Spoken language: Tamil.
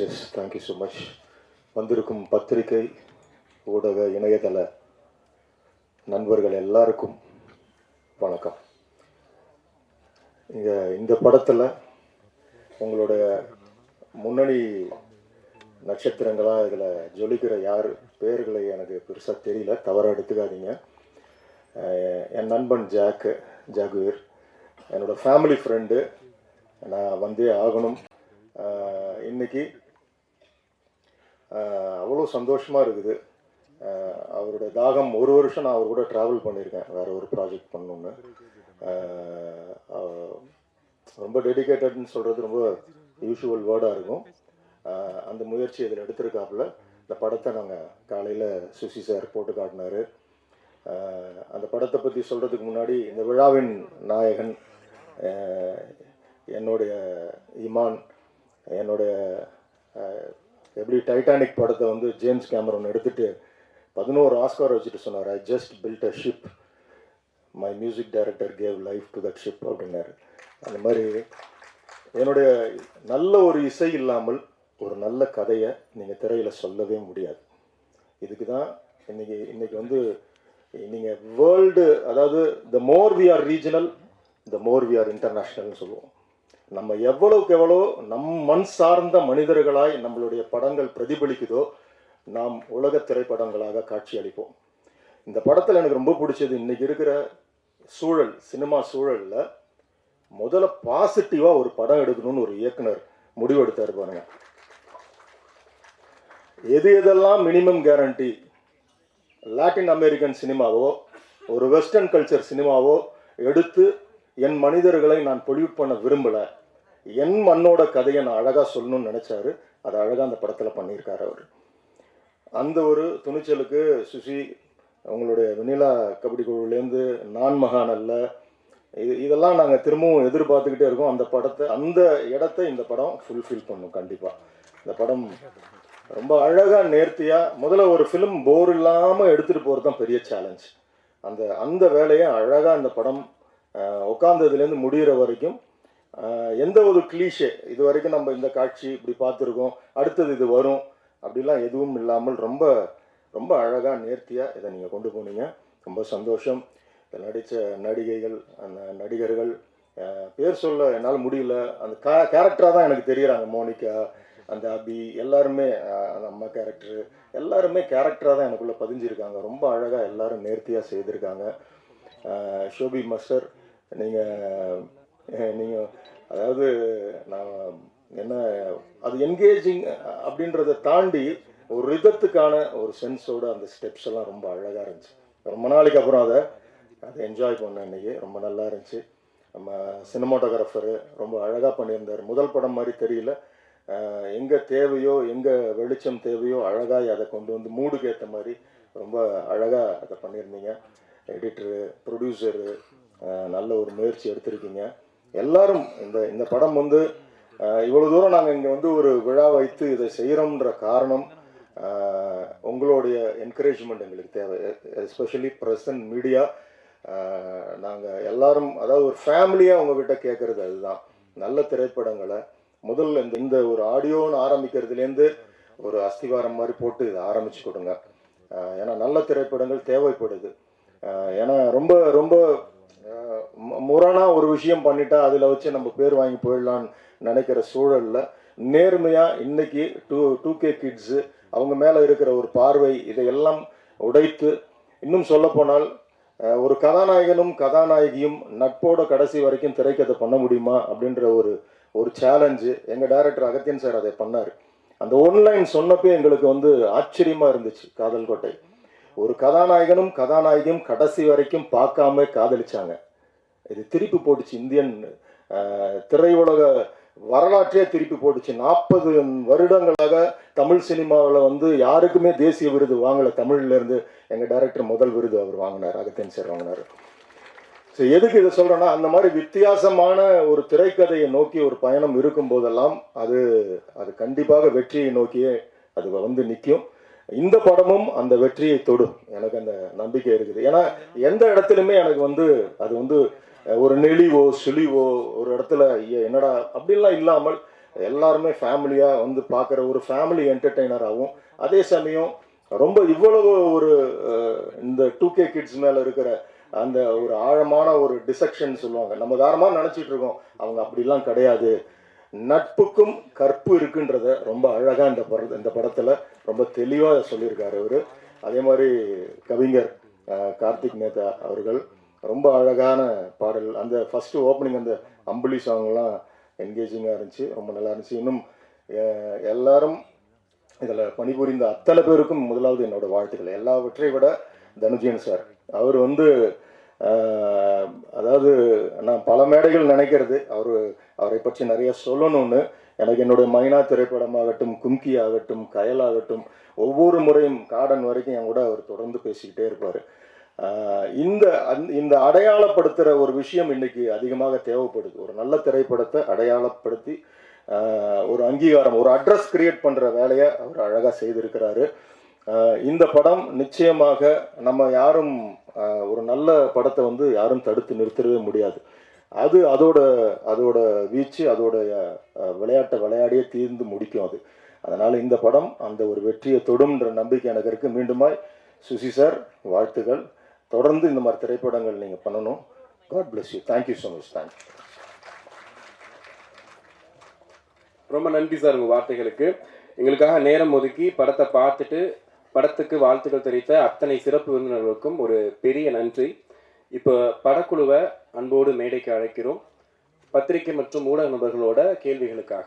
S, thank you so much. வந்திருக்கும் பத்திரிகை, ஊடக, இணையதள நண்பர்கள் எல்லாருக்கும் வணக்கம். இங்கே இந்த படத்தில் உங்களுடைய முன்னணி நட்சத்திரங்களாக இதில் ஜொலிக்கிற யார் பேர்களை எனக்கு பெருசாக தெரியல, தவறாக எடுத்துக்காதீங்க. என் நண்பன் ஜாகுவீர், என்னோடய ஃபேமிலி ஃப்ரெண்டு. நான் வந்தே ஆகணும். இன்னைக்கு அவ்வளோ சந்தோஷமாக இருக்குது. அவருடைய தாகம், ஒரு வருஷம் நான் அவர் கூட ட்ராவல் பண்ணியிருக்கேன் வேறு ஒரு ப்ராஜெக்ட் பண்ணணுன்னு. ரொம்ப டெடிக்கேட்டட்னு சொல்கிறது ரொம்ப யூஷுவல் வேர்டாக இருக்கும். அந்த முயற்சி இதில் எடுத்திருக்காப்புல. இந்த படத்தை நாங்கள் காலையில் சுசி சார் போட்டு காட்டினார். அந்த படத்தை பற்றி சொல்கிறதுக்கு முன்னாடி இந்த விழாவின் நாயகன் என்னுடைய இமான், என்னுடைய எப்படி டைட்டானிக் படத்தை வந்து ஜேம்ஸ் கேமரன் எடுத்துகிட்டு 11 ஆஸ்கார் வச்சுட்டு சொன்னார், I just built a ship, my music director gave life to that ship அப்படின்னாரு. அந்த மாதிரி என்னுடைய நல்ல ஒரு இசை இல்லாமல் ஒரு நல்ல கதையை நீங்கள் திரையில் சொல்லவே முடியாது. இதுக்கு தான் இன்னைக்கு வந்து நீங்கள் வேர்ல்டு, அதாவது the more we are regional the more we are இன்டர்நேஷ்னல்னு சொல்லுவோம். நம்ம எவ்வளவுக்கு எவ்வளோ மண் சார்ந்த மனிதர்களாய் நம்மளுடைய படங்கள் பிரதிபலிக்குதோ நாம் உலக திரைப்படங்களாக காட்சி அளிப்போம். இந்த படத்தில் எனக்கு ரொம்ப பிடிச்சது, இன்னைக்கு இருக்கிற சூழல், சினிமா சூழலில் முதல்ல பாசிட்டிவாக ஒரு படம் எடுக்கணும்னு ஒரு இயக்குனர் முடிவெடுத்தார் பாருங்க. எதெல்லாம் மினிமம் கேரண்டி லாட்டின் அமெரிக்கன் சினிமாவோ ஒரு வெஸ்டர்ன் கல்ச்சர் சினிமாவோ எடுத்து என் மனிதர்களை நான் பொல்யூட் பண்ண விரும்பலை, என் மண்ணோட கதையை நான் அழகாக சொல்லணும்னு நினச்சாரு. அதை அழகாக அந்த படத்தில் பண்ணியிருக்காரு அவர். அந்த ஒரு துணிச்சலுக்கு சுசி, உங்களுடைய வெண்ணிலா கபடி குழுவிலேருந்து நான் மகான் அல்ல, இதெல்லாம் நாங்கள் திரும்பவும் எதிர்பார்த்துக்கிட்டே இருக்கோம். அந்த படத்தை, அந்த இடத்த இந்த படம் ஃபுல்ஃபில் பண்ணும் கண்டிப்பாக. இந்த படம் ரொம்ப அழகாக நேர்த்தியாக, முதல்ல ஒரு ஃபிலிம் போர் இல்லாமல் எடுத்துகிட்டு போகிறது தான் பெரிய சேலஞ்ச். அந்த வேலையை அழகாக இந்த படம் உட்காந்ததுலேருந்து முடிகிற வரைக்கும் எந்த ஒரு கிளீஷே, இது வரைக்கும் நம்ம இந்த காட்சி இப்படி பார்த்துருக்கோம், அடுத்தது இது வரும் அப்படிலாம் எதுவும் இல்லாமல் ரொம்ப ரொம்ப அழகாக நேர்த்தியாக இதை நீங்கள் கொண்டு போனீங்க. ரொம்ப சந்தோஷம். இதில் நடித்த நடிகைகள், அந்த நடிகர்கள் பேர் சொல்ல என்னால் முடியல, அந்த கேரக்டராக தான் எனக்கு தெரியுறாங்க. மோனிகா, அந்த அபி, எல்லாருமே அந்த அம்மா கேரக்டரு, எல்லாருமே கேரக்டராக தான் எனக்குள்ளே பதிஞ்சிருக்காங்க. ரொம்ப அழகாக எல்லாரும் நேர்த்தியாக செய்திருக்காங்க. ஷோபி மாஸ்டர், நீங்கள் அதாவது நான் என்ன, அது என்கேஜிங் அப்படின்றத தாண்டி ஒரு ரிதத்துக்கான ஒரு சென்ஸோட அந்த ஸ்டெப்ஸ் எல்லாம் ரொம்ப அழகாக இருந்துச்சு. ரொம்ப நாளைக்கு அப்புறம் அதை என்ஜாய் பண்ணேன் இன்றைக்கி. ரொம்ப நல்லா இருந்துச்சு. நம்ம சினிமாட்டோகிராஃபரு ரொம்ப அழகாக பண்ணியிருந்தார். முதல் படம் மாதிரி தெரியல, எங்கே தேவையோ, எங்கே வெளிச்சம் தேவையோ அழகாக அதை கொண்டு வந்து மூடுக்கு ஏற்ற மாதிரி ரொம்ப அழகாக அதை பண்ணியிருந்தீங்க. எடிட்டரு, ப்ரொடியூசரு, நல்ல ஒரு முயற்சி எடுத்திருக்கீங்க எல்லாரும். இந்த படம் வந்து இவ்வளோ தூரம் நாங்கள் இங்கே வந்து ஒரு விழா வைத்து இதை செய்கிறோம்ன்ற காரணம் உங்களுடைய என்கரேஜ்மெண்ட் எங்களுக்கு தேவை. எஸ்பெஷலி ப்ரெசன்ட் மீடியா, நாங்கள் எல்லாரும், அதாவது ஒரு ஃபேமிலியாக உங்ககிட்ட கேட்குறது அதுதான். நல்ல திரைப்படங்களை முதல்ல இந்த ஒரு ஆடியோன்னு ஆரம்பிக்கிறதுலேருந்து ஒரு அஸ்திவாரம் மாதிரி போட்டு இதை ஆரம்பித்து கொடுங்க. ஏன்னா நல்ல திரைப்படங்கள் தேவைப்படுது. ஏன்னா ரொம்ப ரொம்ப முரணாக ஒரு விஷயம் பண்ணிட்டா அதில் வச்சு நம்ம பேர் வாங்கி போயிடலான்னு நினைக்கிற சூழலில் நேர்மையாக இன்னைக்கு 2K கிட்ஸு அவங்க மேலே இருக்கிற ஒரு பார்வை, இதையெல்லாம் உடைத்து, இன்னும் சொல்லப்போனால் ஒரு கதாநாயகனும் கதாநாயகியும் நட்போட கடைசி வரைக்கும் திரைக்கதை பண்ண முடியுமா அப்படின்ற ஒரு சேலஞ்சு எங்கள் டைரக்டர் அகத்தியன் சார் அதை பண்ணார். அந்த ஒன்லைன் சொன்னப்போ எங்களுக்கு வந்து ஆச்சரியமாக இருந்துச்சு. காதல் கோட்டை, ஒரு கதாநாயகனும் கதாநாயகியும் கடைசி வரைக்கும் பார்க்காம காதலிச்சாங்க. இது திருப்பி போட்டுச்சு, இந்தியன் திரையுலக வரலாற்றே திருப்பி போட்டுச்சு. 40 வருடங்களாக தமிழ் சினிமாவில் வந்து யாருக்குமே தேசிய விருது வாங்கலை. தமிழ்லேருந்து எங்கள் டைரக்டர் முதல் விருது அவர் வாங்கினார், அகத்தியன் சார் வாங்கினார். ஸோ எதுக்கு இதை சொல்கிறேன்னா, அந்த மாதிரி வித்தியாசமான ஒரு திரைக்கதையை நோக்கி ஒரு பயணம் இருக்கும் போதெல்லாம் அது கண்டிப்பாக வெற்றியை நோக்கியே அது வந்து நிற்கும். இந்த படமும் அந்த வெற்றியை தொடும், எனக்கு அந்த நம்பிக்கை இருக்குது. ஏன்னா எந்த இடத்துலையுமே எனக்கு வந்து அது வந்து ஒரு நெளிவோ சுழிவோ ஒரு இடத்துல என்னடா அப்படின்லாம் இல்லாமல் எல்லாருமே ஃபேமிலியாக வந்து பார்க்குற ஒரு ஃபேமிலி என்டர்டெய்னராகவும், அதே சமயம் ரொம்ப இவ்வளவு ஒரு இந்த 2K கிட்ஸ் மேலே இருக்கிற அந்த ஒரு ஆழமான ஒரு டிசெக்ஷன் சொல்லுவாங்க. நம்ம தாரமாக நினச்சிட்டு இருக்கோம், அவங்க அப்படிலாம் கிடையாது. நட்புக்கும் கற்பு இருக்குன்றத ரொம்ப அழகாக இந்த படத்தில் ரொம்ப தெளிவாக சொல்லியிருக்காரு அவர். அதே மாதிரி கவிஞர் கார்த்திக் மேத்தா அவர்கள் ரொம்ப அழகான பாடல். அந்த ஃபஸ்ட்டு ஓப்பனிங் அந்த அம்புலி சாங்லாம் என்கேஜிங்காக இருந்துச்சு, ரொம்ப நல்லா இருந்துச்சு. இன்னும் எல்லாரும் இதில் பணிபுரிந்த அத்தனை பேருக்கும் முதலாவது என்னோட வாழ்த்துக்கள். எல்லாவற்றை விட தனுஜியன் சார், அவர் வந்து அதாவது நான் பல மேடைகள் நினைக்கிறது அவரை பற்றி நிறைய சொல்லணும்னு. எனக்கு என்னுடைய மைனா திரைப்படமாகட்டும், கும்கி ஆகட்டும், கயல் ஆகட்டும், ஒவ்வொரு முறையும் காடன் வரைக்கும் என் கூட அவர் தொடர்ந்து பேசிக்கிட்டே இருப்பார். இந்த அடையாளப்படுத்துகிற ஒரு விஷயம் இன்னைக்கு அதிகமாக தேவைப்படுது. ஒரு நல்ல திரைப்படத்தை அடையாளப்படுத்தி ஒரு அங்கீகாரம், ஒரு அட்ரஸ் கிரியேட் பண்ணுற வேலையை அவர் அழகாக செய்திருக்கிறாரு. இந்த படம் நிச்சயமாக நம்ம யாரும் ஒரு நல்ல படத்தை வந்து யாரும் தடுத்து நிறுத்தவே முடியாது. அதோட வீச்சு, அதோட விளையாட்டை விளையாடியே தீர்ந்து முடிக்கும் அது. அதனால் இந்த படம் அந்த ஒரு வெற்றியை தொடும்ன்ற நம்பிக்கை எனக்கு இருக்குது. மீண்டுமாய் சுசி சார், வாழ்த்துக்கள். தொடர்ந்து இந்த மாதிரி திரைப்படங்கள் நீங்கள் பண்ணணும். God bless you. Thank you so much. Thank you. ரொம்ப நன்றி சார் உங்கள் வார்த்தைகளுக்கு. எங்களுக்காக நேரம் ஒதுக்கி படத்தை பார்த்துட்டு படத்துக்கு வாழ்த்துக்கள் தெரிவித்த அத்தனை சிறப்பு விருந்தினர்களுக்கும் ஒரு பெரிய நன்றி. இப்போ படக்குழுவை அன்போடு மேடைக்கு அழைக்கிறோம், பத்திரிகை மற்றும் ஊடக நபர்களோட கேள்விகளுக்காக.